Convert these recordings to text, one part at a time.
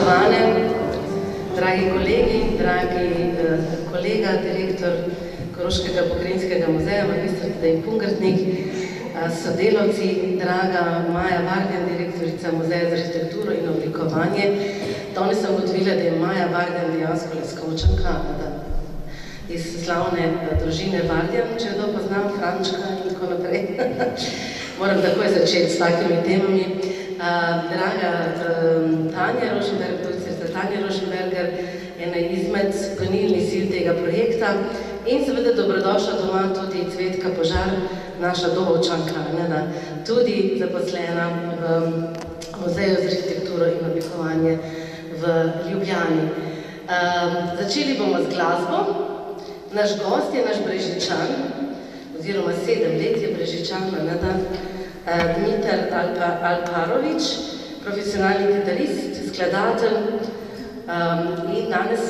Spoštovane, dragi kolegi, dragi kolega, direktor Koroškega pokrajinskega muzeja, magistr Tadej Pungartnik, sodelavci, draga Maja Vardjan, direktorica Muzeja za arhitekturo in oblikovanje. Danes sem ugotovila, da je Maja Vardjan dejansko Leskovčanka, iz slavne družine Vardjan, če kdo poznam, Frančka in tako naprej. Moram takoj začeti s takimi temami. Draga Tanja Roženberg, doktorica Tanja Roženberger, ena izmed gonilnih sil tega projekta in seveda dobrodošla doma tudi Cvetka Požar, naša Dobovčanka, tudi zaposlena v Muzeju za arhitekturo in oblikovanje v Ljubljani. Začeli bomo z glasbo. Naš gost je naš Brežičan, oziroma 7 let je Brežičan, Dmitar Alparovič, profesionalni kitarist, skladatelj in danes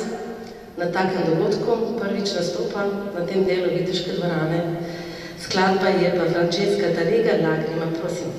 na takem dogodku prvič nastopa na tem delu Viteške dvorane. Skladba je pa Francesca Tarrega, Lagrima, prosim.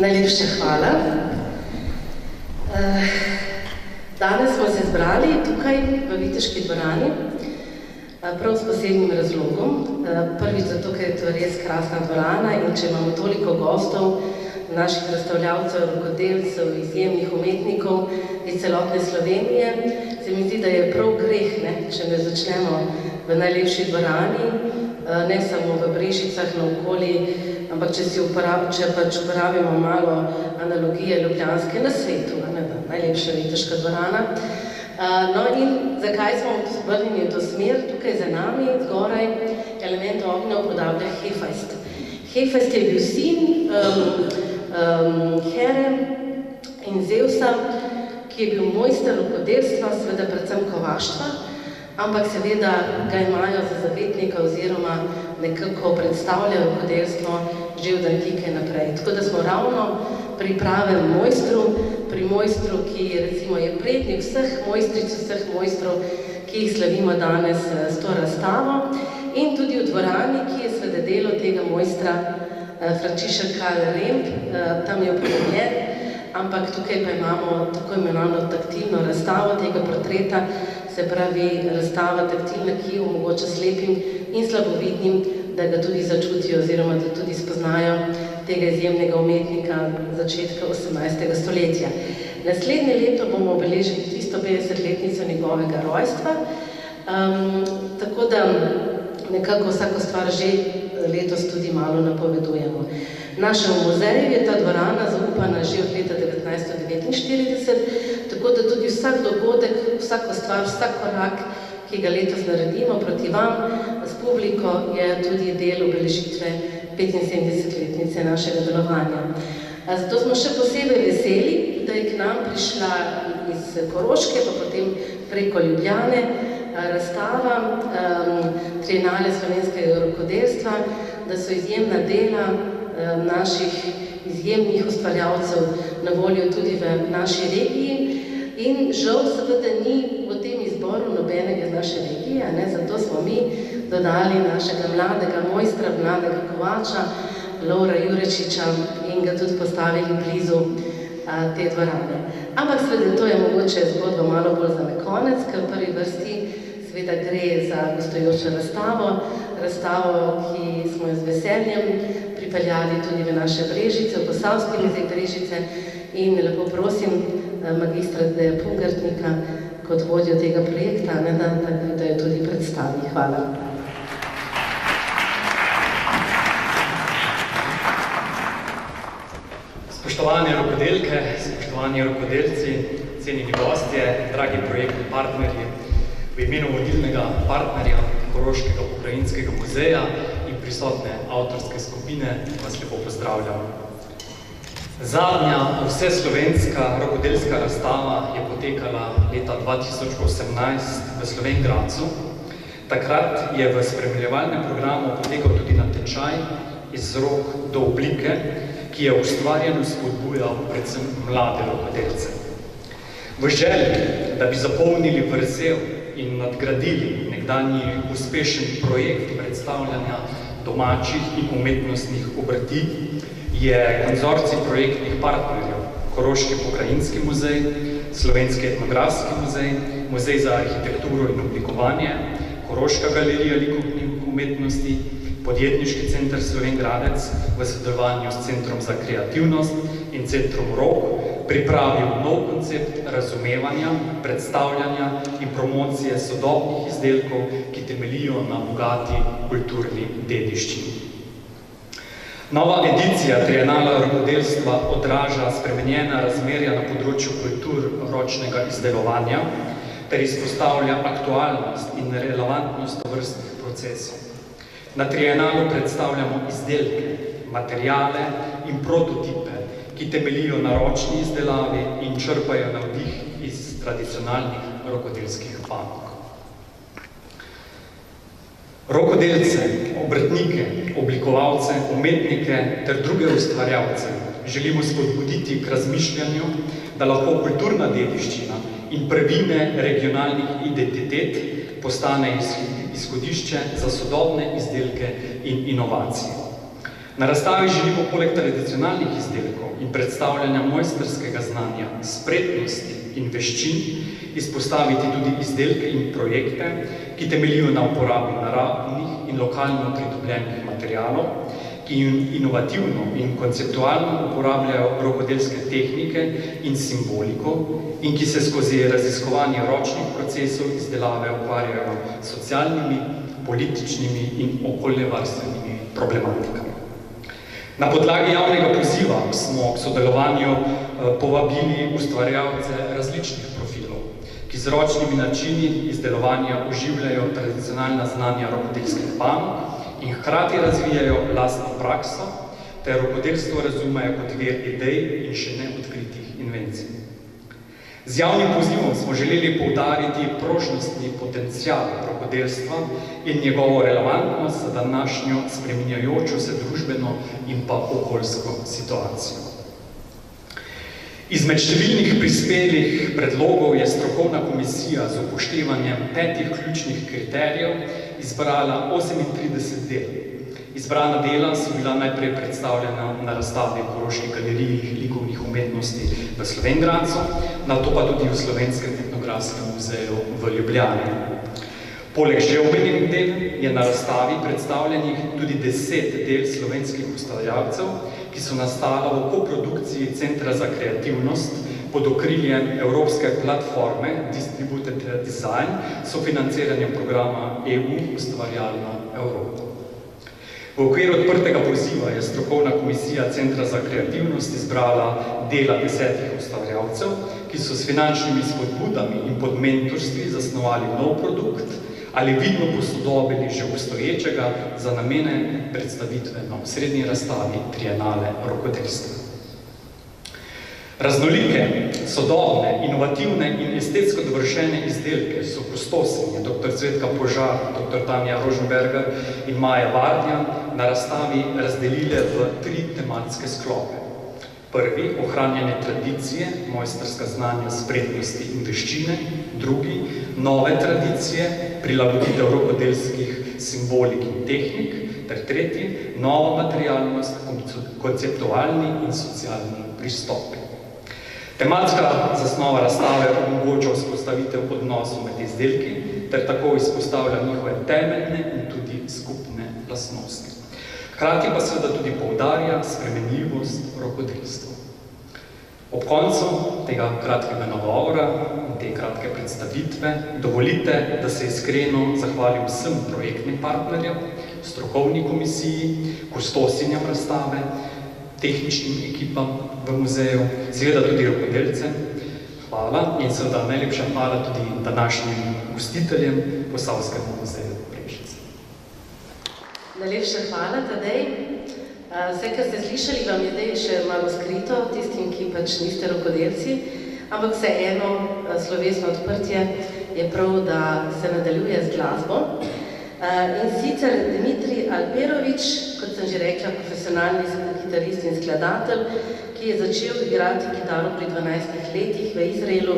Najlepša hvala. Danes smo se zbrali tukaj v Viteški dvorani, prav s posebnim razlogom. Prvič zato, ker je to res krasna dvorana in če imamo toliko gostov, naših razstavljavcev, rokodelcev, izjemnih umetnikov iz celotne Slovenije, se mi zdi, da je prav greh, če ne začnemo v najlepši dvorani, ne samo v Brežicah naokoli, ampak če pač uporabimo malo analogije ljubljanske na svetu, najlepša Viteška dvorana. No in zakaj smo vrnili v to smer? Tukaj za nami, zgoraj, element ognja upodablja Hefajst. Hefajst je bil sin Here in Zevsa, ki je bil mojster rokodelstva, seveda predvsem kovaštva, ampak seveda ga imajo za zavetnika oziroma nekako predstavlja rokodelstvo že od antike naprej. Tako da smo ravno pri pravem mojstru, pri mojstru, ki recimo je prednik vseh mojstric, vseh mojstrov, ki jih slavimo danes s to razstavo in tudi v dvorani, ki je seveda delo tega mojstra Frančišek Karl Remb, tam je upodobjen, ampak tukaj pa imamo tako imenovano taktilno razstavo tega portreta se pravi razstava taktilna, ki omogoča slepim in slabovidnim, da ga tudi začutijo oziroma da tudi spoznajo tega izjemnega umetnika začetka 18. stoletja. Naslednje leto bomo obeležili 350-letnico njegovega rojstva, tako da nekako vsako stvar že letos tudi malo napovedujemo. Našemu muzeju je ta dvorana zaupana že od leta 1949, tako da tudi vsak dogodek, vsako stvar, vsak korak, ki ga letos naredimo proti vam, s publiko, je tudi del obeležitve 75-letnice našega delovanja. Zato smo še posebej veseli, da je k nam prišla iz Koroške, pa potem preko Ljubljane, razstava Trienale slovenskega rokodelstva, da so izjemna dela naših izjemnih ustvarjalcev na voljo tudi v naši regiji. In žal seveda ni v tem izboru nobenega iz naše regije, zato smo mi dodali našega mladega mojstra, mladega kovača, Lovra Jurečiča, in ga tudi postavili blizu te dvorane. Ampak seveda to je mogoče zgodba malo bolj za konec, ker v prvi vrsti seveda gre za gostujočo razstavo, ki smo jo z veseljem pripeljali tudi v naše Brežice, v Posavski muzej Brežice, in lepo prosim magistra Tadeja Pungartnika kot vodjo tega projekta, da jo tudi predstavi. Hvala. Spoštovane rokodelke, spoštovani rokodelci, cenjeni gostje, dragi projektni partnerji, v imenu vodilnega partnerja Koroškega pokrajinskega muzeja in prisotne avtorske skupine vas lepo pozdravljam. Zadnja vseslovenska rokodelska razstava je potekala leta 2018 v Slovenj Gradcu. Takrat je v spremljevalnem programu potekal tudi natečaj iz rok do oblike, ki je ustvarjeno spodbujal predvsem mlade rokodelce. V želji, da bi zapolnili vrzel in nadgradili nekdanji uspešen projekt predstavljanja domačih in umetnostnih obrti, je konzorcij projektnih partnerjev Koroški pokrajinski muzej, Slovenski etnografski muzej, Muzej za arhitekturo in oblikovanje, Koroška galerija likovnih umetnosti, Podjetniški center Slovenj Gradec v sodelovanju s Centrom za kreativnost in Centrom ROK pripravil nov koncept razumevanja, predstavljanja in promocije sodobnih izdelkov, ki temeljijo na bogati kulturni dediščini. Nova edicija Trienala rokodelstva odraža spremenjena razmerja na področju kultur ročnega izdelovanja ter izpostavlja aktualnost in relevantnost tovrstnih procesov. Na Trienalu predstavljamo izdelke, materijale in prototipe, ki temeljijo na ročni izdelavi in črpajo navdih iz tradicionalnih rokodelskih panog. Rokodelce, obrtnike, oblikovalce, umetnike ter druge ustvarjalce želimo spodbuditi k razmišljanju, da lahko kulturna dediščina in prvine regionalnih identitet postane izhodišče za sodobne izdelke in inovacije. Na razstavi želimo poleg tradicionalnih izdelkov in predstavljanja mojstrskega znanja, spretnosti in veščin izpostaviti tudi izdelke in projekte, ki temeljijo na uporabi naravnih in lokalno pridobljenih materialov, ki inovativno in konceptualno uporabljajo rokodelske tehnike in simboliko in ki se skozi raziskovanje ročnih procesov izdelave ukvarjajo s socialnimi, političnimi in okoljevarstvenimi problematikami. Na podlagi javnega poziva smo k sodelovanju povabili ustvarjalce različnih profilov, ki z ročnimi načini izdelovanja oživljajo tradicionalna znanja rokodelskih panog in hkrati razvijajo lastno prakso, ter rokodelstvo razumejo kot vir idej in še neodkritih invencij. Z javnim pozivom smo želeli poudariti prožnostni potencial rokodelstva in njegovo relevantnost za današnjo spreminjajočo se družbeno in pa okoljsko situacijo. Izmed številnih prispelih predlogov je strokovna komisija z upoštevanjem 5 ključnih kriterijev izbrala 38 del Izbrana dela so bila najprej predstavljena na razstavi v Koroški galeriji likovnih umetnosti v Slovenj Gradcu, nato pa tudi v Slovenskem etnografskem muzeju v Ljubljani. Poleg že omenjenih del je na razstavi predstavljenih tudi 10 del slovenskih ustvarjalcev, ki so nastala v koprodukciji Centra za kreativnost pod okriljem Evropske platforme Distributed Design s sofinanciranjem programa EU Ustvarjalna Evropa. V okviru odprtega poziva je strokovna komisija Centra za kreativnost izbrala dela 10 ustvarjalcev, ki so s finančnimi spodbudami in pod mentorstvi zasnovali nov produkt ali vidno posodobili že obstoječega za namene predstavitve na osrednji razstavi Trienale rokodelstva. Raznolike, sodobne, inovativne in estetsko dovršene izdelke so kustosinje dr. Cvetka Požar, dr. Tanja Roženberger in Maja Vardjan na razstavi razdelile v 3 tematske sklope. Prvi, ohranjanje tradicije, mojstrska znanja, spretnosti in veščine. Drugi, nove tradicije, prilagoditev rokodelskih simbolik in tehnik. Ter tretji, nova materialnost, konceptualni in socialni pristopi. Tematska zasnova razstave omogoča vzpostavitev odnosov med izdelki ter tako izpostavlja njihove temeljne in tudi skupne lastnosti. Hkrati pa seveda tudi poudarja spremenljivost rokodelstva. Ob koncu tega kratkega nagovora in te kratke predstavitve dovolite, da se iskreno zahvalim vsem projektnim partnerjem, strokovni komisiji, kustosinjam razstave, tehničnim ekipam v muzeju, seveda tudi rokodelcem. Hvala in seveda najlepša hvala tudi današnjim gostiteljem Posavskemu muzeju Brežice. Najlepša hvala, Tadej. Vse, kar ste slišali, vam je zdaj še malo skrito, tistim, ki pač niste rokodelci, ampak vseeno slovesno odprtje je prav, da se nadaljuje z glasbo. In sicer Dimitrij Alperovič, kot sem že rekla, profesionalni kitarist in skladatelj, ki je začel igrati kitaro pri 12 letih v Izraelu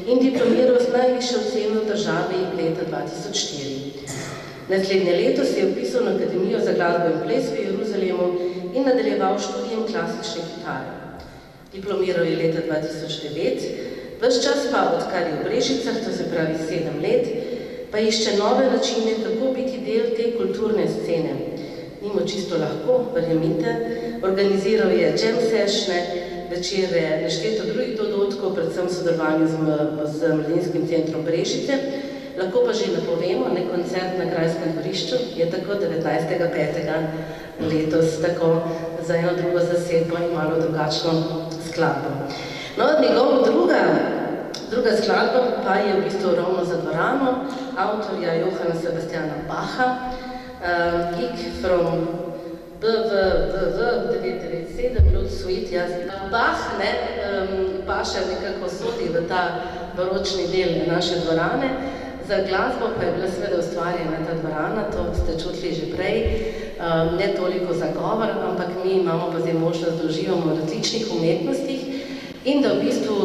in diplomiral z najvišjo oceno v državi leta 2004. Naslednje leto se je vpisal na Akademijo za glasbo in ples v Jeruzalemu in nadaljeval študijem klasične kitare. Diplomiral je leta 2009, ves čas pa, odkar je v Brežicah, to se pravi 7 let, pa išče nove načine, kako biti del te kulturne scene. Ni mu čisto lahko, verjemite, organiziral je jam sessione, večere, nešteto drugih dogodkov, predvsem v sodelovanju z Mladinskim centrom Brežice. Lahko pa že napovemo, koncert na Grajskem dvorišču je tako 19.5. letos, tako za eno drugo zasedbo in malo drugačno skladbo. No, njegova druga skladba pa je v bistvu ravno za dvorano, avtorja Johana Sebastiana Bacha, Gig from BWW 997, Lud Suite, jaz. Bach, Baša nekako sodi v ta baročni del naše dvorane, za glasbo pa je bila seveda ustvarjena ta dvorana, to ste čutili že prej, ne toliko za govor, ampak mi imamo pa zdaj možnost, da uživamo v različnih umetnostih in da v bistvu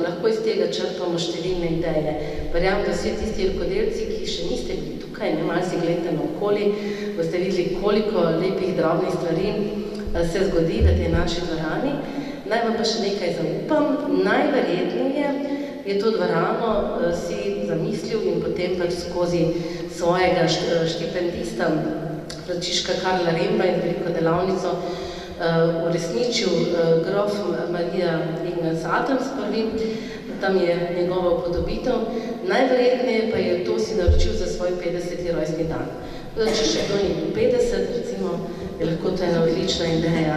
lahko iz tega črpamo številne ideje. Verjamem, da vsi tisti rokodelci, ki še niste bili tukaj, malo si gledate naokoli, boste videli, koliko lepih, drobnih stvari se zgodi v tej naši dvorani. Naj vam pa še nekaj zaupam, najverjetneje je to dvorano si zamislil in potem pač skozi svojega štipendista Frančiška Karla Remba in veliko delavnico uresničil grof Marija Ignaz Adams prvim, tam je njegova upodobitev. Najverjetneje pa je to si naročil za svoj 50. rojstni dan. Če še kdo ni bil 50, recimo, je lahko to ena odlična ideja,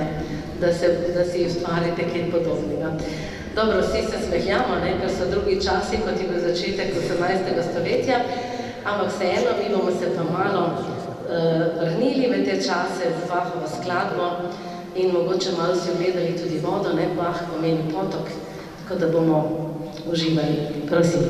da si ustvarite kaj podobnega. Dobro, vsi se smehljamo, ker so drugi časi, kot je bil začetek 18. stoletja, ampak vseeno, mi bomo se pa malo vrnili v te čase z Bachovo skladbo in mogoče malo si ogledali tudi vodo, Bach pomeni potok, tako da bomo uživali. Prosim.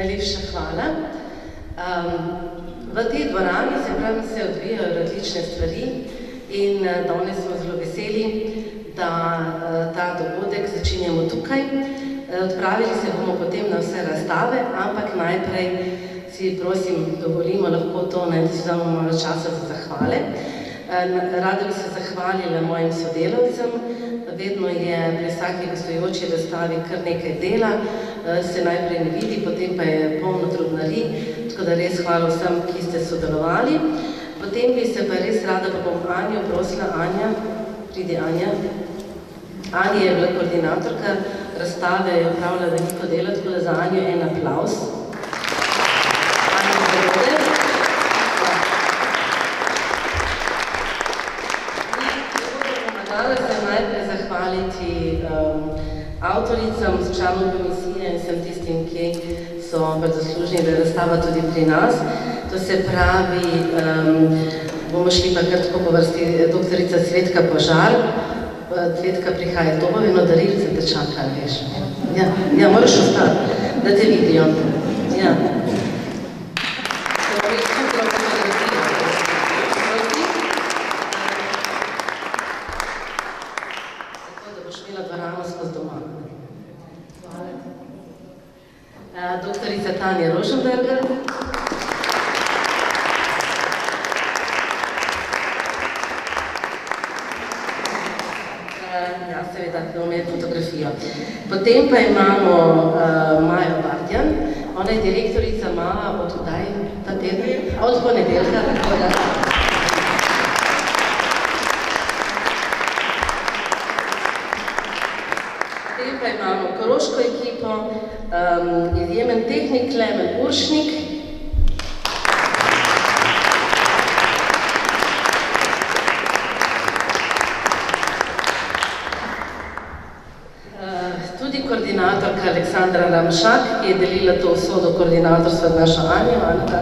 Najlepša hvala. V tej dvorani se odvijajo različne stvari in danes smo zelo veseli, da ta dogodek začinjamo tukaj. Odpravili se bomo potem na vse razstave, ampak najprej si prosim dovolimo lahko to, da si damo malo časa za zahvale. Rada bi se zahvalila mojim sodelavcem. Vedno je pri vsaki gostujoči razstavi kar nekaj dela, se najprej ne vidi, potem pa je polno trudnarij, tako da res hvala vsem, ki ste sodelovali. Potem bi se pa res rada, pa bom Anjo prosila, Anja, pridi Anja. Anja je bila koordinatorka razstave, je opravila veliko dela, tako da za Anjo en aplavz. Zahvaliti avtoricam, članom komisije in vsem tistim, ki so zaslužni, da je razstava tudi pri nas. To se pravi, bomo šli pa kar tako po vrsti, doktorica Cvetka Požar. Cvetka prihaja, to bo eno darilce te čaka, veš. Ja, moraš ostati, da te vidijo. Ja. Doktorica Tanja Roženberger. Ja, seveda, ki omeje fotografijo. Potem pa imamo Majo Bardjan. Ona je direktorica MAA od kdaj ta teden? Od ponedeljka, tako da. Potem pa imamo koroško ekipo, izjemen tehnik Klemen Uršnik. Tudi koordinatorka Aleksandra Ramšak, ki je delila to usodo koordinatorstva z našo Anjo. Anka.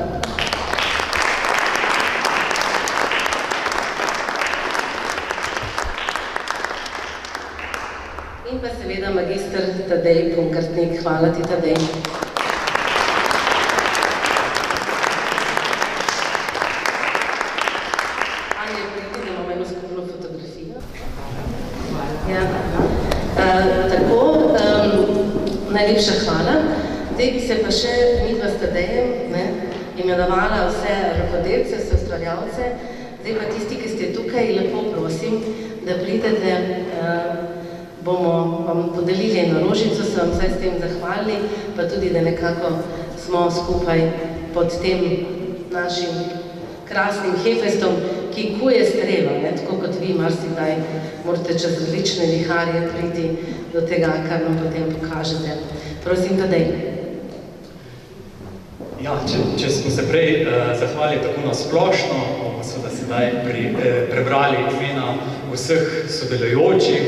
In pa seveda magister Tadej Punkartnik. Hvala ti, Tadej. Anja, pridi, da imamo eno skupno fotografijo. Ja. Tako, najlepša hvala. Zdaj bi se pa še midva s Tadejem imenovala vse rokodelce, vse ustvarjalce. Zdaj pa tisti, ki ste tukaj, lepo prosim, da pridete, bomo vam podelili eno rožico, se vam vsaj s tem zahvalili, pa tudi, da nekako smo skupaj pod tem našim krasnim Hefestom, ki kuje strelo, tako kot vi marsikdaj morate čez različne viharje priti do tega, kar nam potem pokažete. Prosim, Tadej. Ja, če smo se prej zahvalili tako na splošno, bomo seveda sedaj prebrali imena vseh sodelujočih,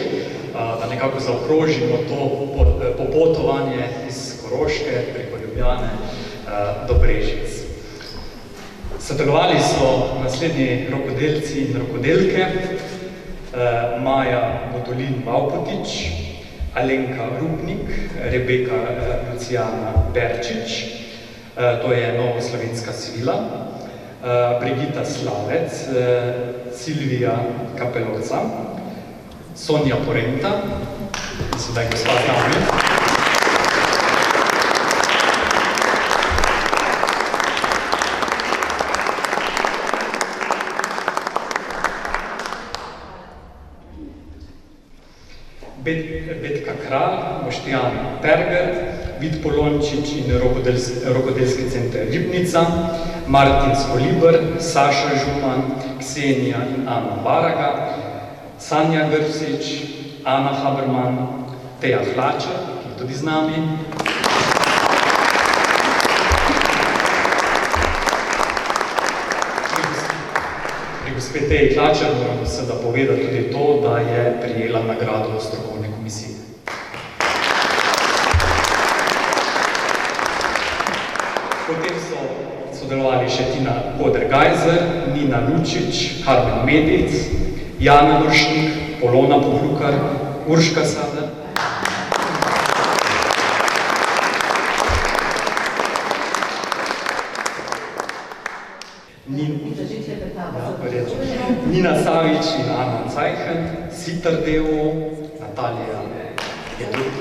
da nekako zaokrožimo to popotovanje iz Koroške preko Ljubljane do Brežic. Sodelovali so naslednji rokodelci in rokodelke, Maja Bodolin-Vavpotič, Alenka Rupnik, Rebeka Lucijana Berčič, to je Novoslovenska svila, Brigita Slavec, Silvija Kapelovca, Sonja Porenta, sedaj gospa z nami. Betka Kralj, Boštjan Perger, Vid Polončič in Rokodelski center Ribnica, Martin Skoliber, Saša Župan, Ksenija in Ana Baraga, Sanja Grsič, Ana Haberman, Teja Hlača, ki je tudi z nami. Pri gospe Teji Hlača moram seveda povedati tudi to, da je prijela nagrado strokovne komisije. Potem so sodelovali še Tina Koder-Gajzer, Nina Lučič, Karmen Medic, Jana Vršnik, Polona Pohlukar, Urška Sadar. Ana Cajhen, Sitar Devo, Natalija Jedut.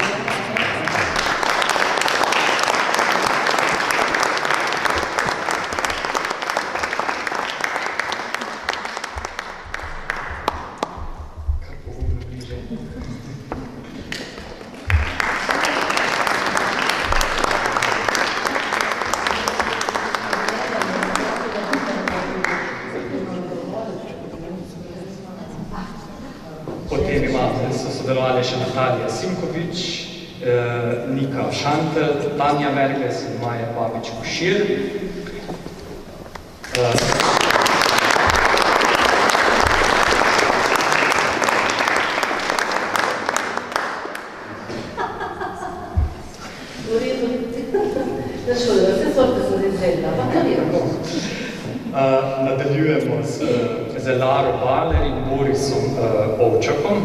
Potem so sodelovali še Natalija Simkovič, Nika Šantel, Tanja Merkles in Maja Babič-Košir. Nadaljujemo z Laro Baler in Borisom Ovčakom.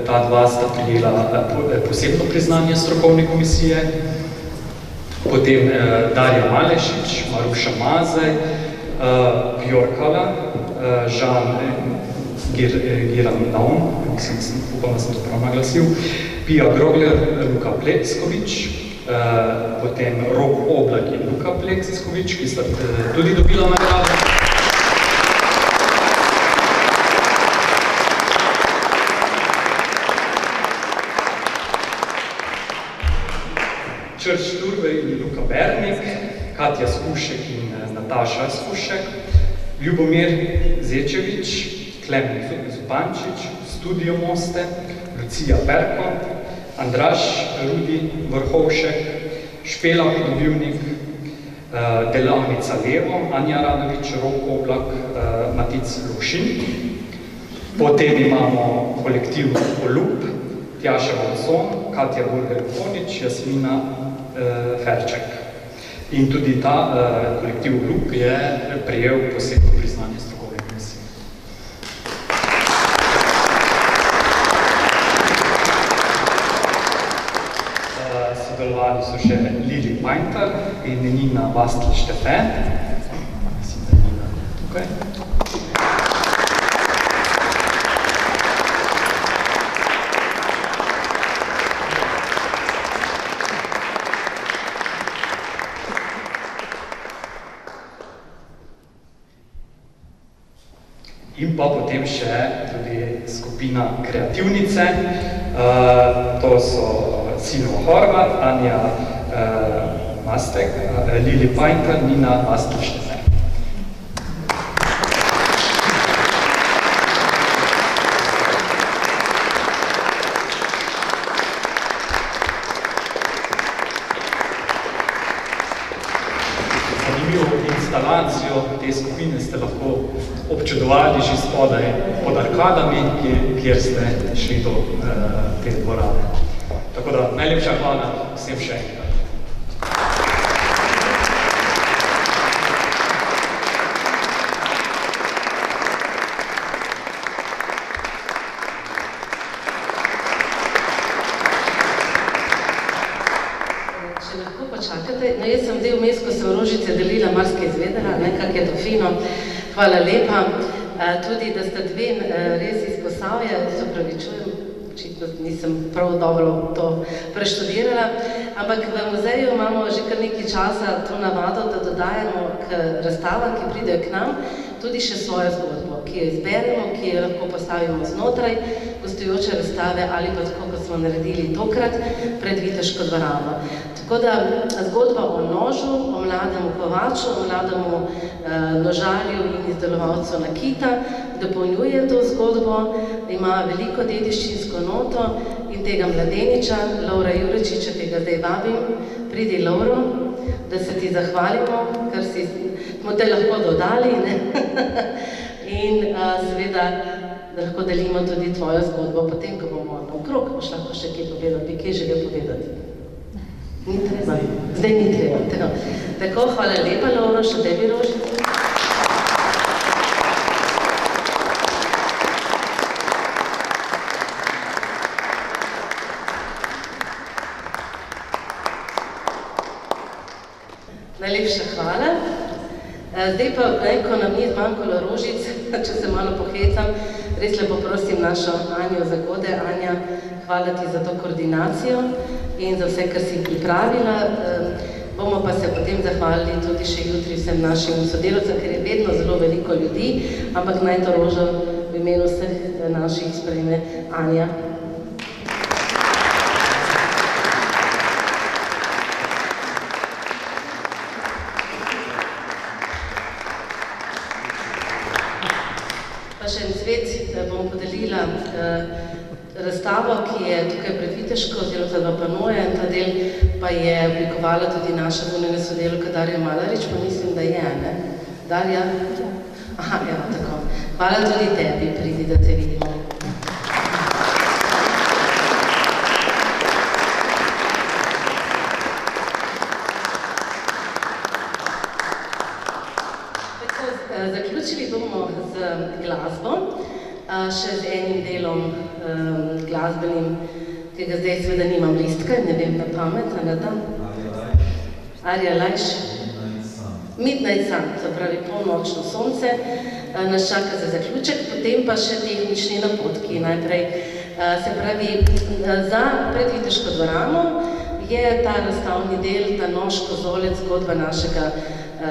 Ta dva sta prijela posebno priznanje strokovne komisije. Potem Darja Malešič, Maruša Mazej, Bjorkala, Žan Girandaun, upam, da sem to prav naglasil, Pija Grogler, Luka Pleckovič, potem Rok Oblak in Luka Pleckovič, ki sta tudi dobila nagrado. Črč Turbe in Luka Bernik, Katja Skušek in Nataša Skušek, Ljubomir Zečevič, Klemen Zupančič, Studio Moste, Lucija Perko, Andraž Rudi Vrhovšek, Špela Podobivnik, Delavnica Levo, Anja Radovič, Rok Oblak, Matic Lušin. Potem imamo kolektiv Olub, Tjaša Vonson, Katja Burger-Konič, Jasmina Ferček. In tudi ta kolektiv Olub je prejel posebno priznanje strokovne komisije. Sodelovali so še Lili Painter in Nina Bastl-Štefe. Mislim, da je Nina tukaj. In pa potem še tudi skupina Kreativnice. To so Sino Horvat, Anja Mastek, Lili Painter, Nina Bastl-Štefe. Instalacijo te skupine ste lahko občudovali že spodaj pod arkadami, kjer ste šli do te dvorane. Tako da najlepša hvala vsem še enkrat. Jaz sem zdaj vmes, ko sem Rožice delila, marsikaj izvedela, nekak je to fino. Hvala lepa. Tudi, da sta dve res iz Posavja, se opravičujem, očitno nisem prav dobro to preštudirala, ampak v muzeju imamo že kar nekaj časa to navado, da dodajamo k razstavam, ki pridejo k nam, tudi še svojo zgodbo, ki jo izberemo, ki jo lahko postavimo znotraj gostujoče razstave ali pa tako, kot smo naredili tokrat pred Viteško dvorano. Tako da zgodba o nožu, o mlademu kovaču, o mlademu nožarju in izdelovalcu nakita dopolnjuje to zgodbo, ima veliko dediščinsko noto in tega mladeniča, Lovra Jurečiča, ki ga zdaj vabim, pridi Lovro, da se ti zahvalimo, ker smo te lahko dodali, ne? In seveda, da lahko delimo tudi tvojo zgodbo, potem, ko bomo naokrog, boš lahko še kaj povedati, bi kaj želel povedati. Ni treba. Zdaj ni treba. Tako, hvala lepa, Lovro, še tebi, Rožica. Najlepša hvala. Zdaj pa, ko nam ni zmanjkalo rožic, če se malo pohecam, res lepo prosim našo Anjo Zagode. Anja, hvala ti za to koordinacijo in za vse, kar si pripravila. Bomo pa se potem zahvalili tudi še jutri vsem našim sodelavcem, ker je vedno zelo veliko ljudi, ampak naj to rožo v imenu vseh naših sprejme Anja. Pa še en cvet bom podelila razstavo, ki je tukaj pred Viteško, oziroma za dva panoja, in ta del pa je oblikovala tudi naša zunanja sodelavka Darja Malarič, pa mislim, da je, ne? Darja? Aha, evo, tako. Hvala tudi tebi, pridi, da te vidimo. Zaključili bomo z glasbo, še z enim delom glasbenim, ki ga zdaj seveda nimam listka, ne vem na pamet, ne da? Arja Lajš. Midnight Sun, se pravi polnočno sonce, nas čaka za zaključek, potem pa še tehnični napotki najprej. Se pravi, za predviteško dvorano je ta razstavni del, ta nož kozolec, zgodba našega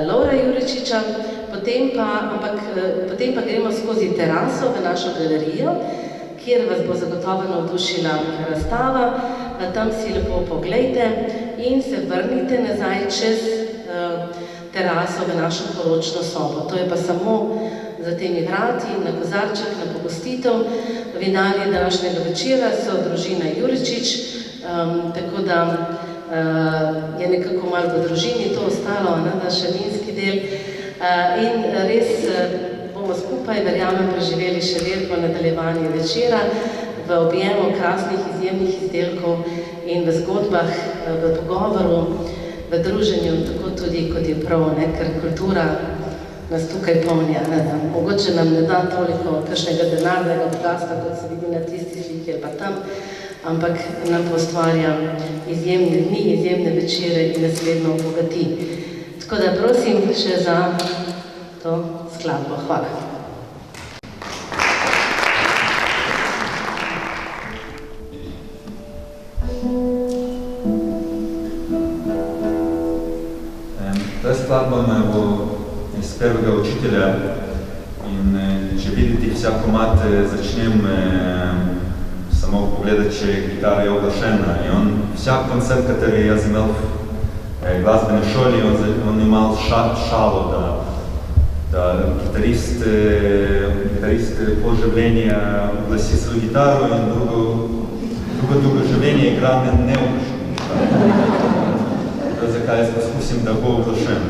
Lovra Juričiča, potem pa gremo skozi teraso v našo galerijo, kjer vas bo zagotovo navdušila razstava, tam si lepo poglejte in se vrnite nazaj čez teraso v našo poročno sobo. To je pa samo za temi vrati, na kozarček, na pogostitev. Vinarji današnjega večera so družina Juričič, tako da je nekako malo v družini to ostalo, da še vinski del. In res bomo skupaj, verjamem, preživeli še veliko nadaljevanje večera v objemu krasnih izjemnih izdelkov in v zgodbah, v pogovoru, v druženju, tako tudi, kot je prav, ker kultura nas tukaj polnja. Mogoče nam ne da toliko kakšnega denarnega bogatstva, kot se vidi na tisti sliki ali pa tam, ampak nam pa ustvarja izjemne dni, izjemne večere in nas vedno obogati. Tako da prosim še za to skladbo. Hvala. Ta skladba me bo iz prvega učitelja in če vidite vsak komad začnem samo pogledati, če gitara je oglašena. In on, vsak koncert, kateri jaz imel v glasbeni šoli, on imal šalo, da gitarist pol življenja oglasi svojo gitaro in drugo življenje igra neoglašeno gitaro. Zakaj jaz poskusim, da bo oglašeno.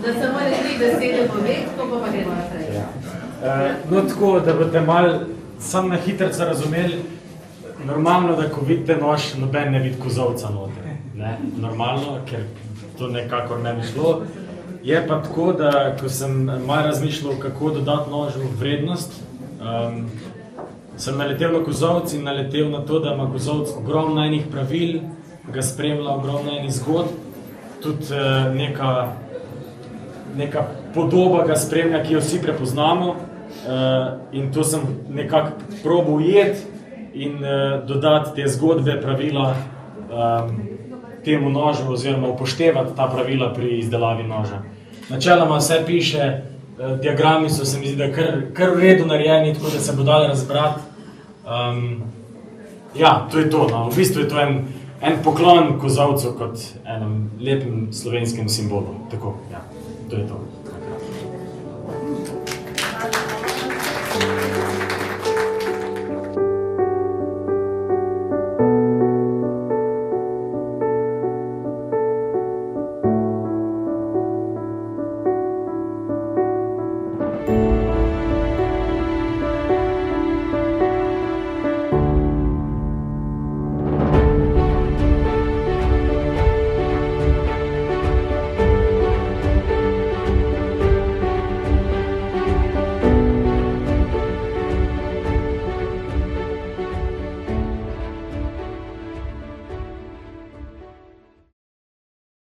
Da se mora 3 besede povedati, pa gremo naprej. No, tako, da boste malo sam na hitrico razumeli, normalno, da ko vidite nož, noben ne vidi kozolca noter. Ne? Normalno, ker to nekako ne bi šlo. Je pa tako, da ko sem malo razmišljal, kako dodati nožu vrednost, sem naletel na kozolc in naletel na to, da ima kozolc ogromno enih pravil, ga spremlja ogromno enih zgodb, tudi neka podoba ga spremlja, ki jo vsi prepoznamo, in to sem nekako probal ujeti in dodati te zgodbe, pravila temu nožu oziroma upoštevati ta pravila pri izdelavi noža. Načeloma vse piše, diagrami so se mi zdi, da kar v redu narejeni, tako da se bo dalo razbrati. Ja, to je to, no. V bistvu je to en poklon kozolcu kot enem lepem slovenskem simbolu. Tako, ja, to je to.